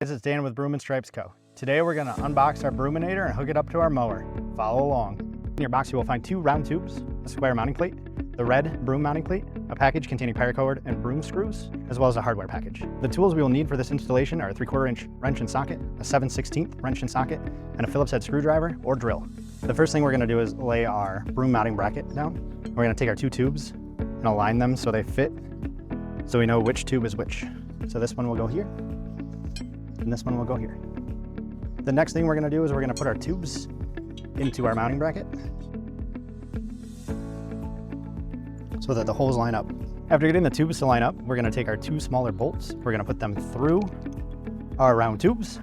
This is Dan with Broom and Stripes Co. Today we're going to unbox our Broominator and hook it up to our mower. Follow along. In your box you will find 2 round tubes, a square mounting plate, the red broom mounting plate, a package containing paracord and broom screws, as well as a hardware package. The tools we will need for this installation are a 3/4 inch wrench and socket, a 7/16 wrench and socket, and a Phillips head screwdriver or drill. The first thing we're going to do is lay our broom mounting bracket down. We're going to take our 2 tubes and align them so they fit, so we know which tube is which. So this one will go here, and this one will go here. The next thing we're going to do is we're going to put our tubes into our mounting bracket so that the holes line up. After getting the tubes to line up, we're going to take our 2 smaller bolts. We're going to put them through our round tubes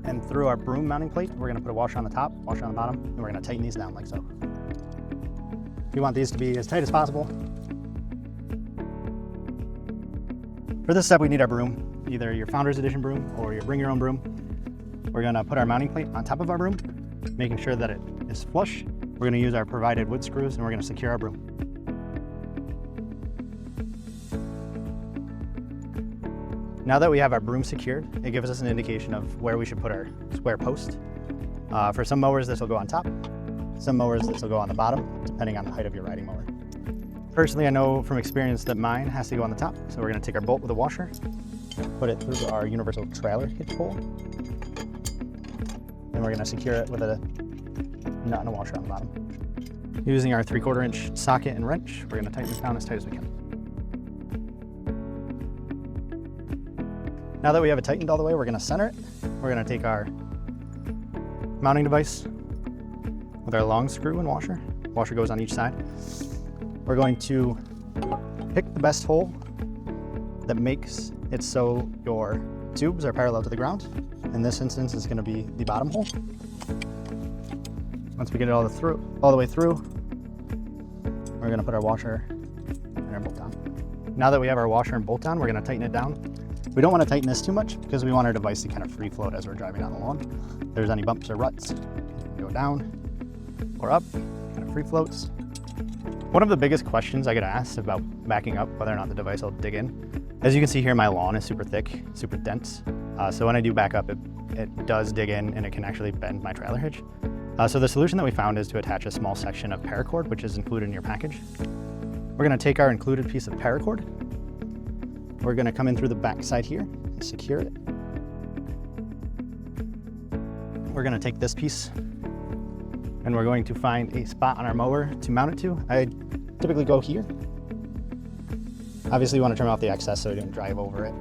and through our broom mounting plate. We're going to put a washer on the top, washer on the bottom, and we're going to tighten these down like so. You want these to be as tight as possible. For this step, we need our broom, either your Founders Edition broom or your Bring Your Own broom. We're going to put our mounting plate on top of our broom, making sure that it is flush. We're going to use our provided wood screws and we're going to secure our broom. Now that we have our broom secured, it gives us an indication of where we should put our square post. For some mowers, this will go on top. Some mowers, this will go on the bottom, depending on the height of your riding mower. Personally, I know from experience that mine has to go on the top. So we're going to take our bolt with a washer, put it through our universal trailer hitch hole, and we're going to secure it with a nut and a washer on the bottom. Using our 3/4 inch socket and wrench, we're going to tighten this down as tight as we can. Now that we have it tightened all the way, we're going to center it. We're going to take our mounting device with our long screw and washer. Washer goes on each side. We're going to pick the best hole that makes it so your tubes are parallel to the ground. In this instance, it's going to be the bottom hole. Once we get it all the way through, we're going to put our washer and our bolt on. Now that we have our washer and bolt on, we're going to tighten it down. We don't want to tighten this too much because we want our device to kind of free float as we're driving down the lawn. If there's any bumps or ruts, go down or up, kind of free floats. One of the biggest questions I get asked about backing up, whether or not the device will dig in. As you can see here, my lawn is super thick, super dense. So when I do back up, it does dig in and it can actually bend my trailer hitch. So the solution that we found is to attach a small section of paracord, which is included in your package. We're going to take our included piece of paracord. We're going to come in through the back side here and secure it. We're going to take this piece and we're going to find a spot on our mower to mount it to. I typically go here. Obviously you want to turn off the excess so you don't drive over it.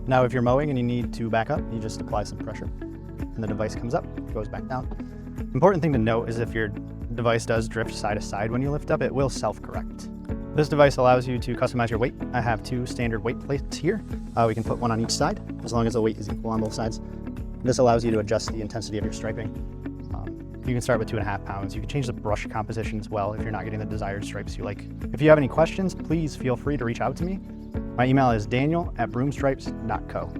Now if you're mowing and you need to back up, you just apply some pressure and the device comes up, goes back down. Important thing to note is if your device does drift side to side when you lift up, it will self-correct. This device allows you to customize your weight. I have 2 standard weight plates here. We can put one on each side as long as the weight is equal on both sides. This allows you to adjust the intensity of your striping. You can start with 2.5 pounds. You can change the brush composition as well if you're not getting the desired stripes you like. If you have any questions, please feel free to reach out to me. My email is daniel@broomstripes.co.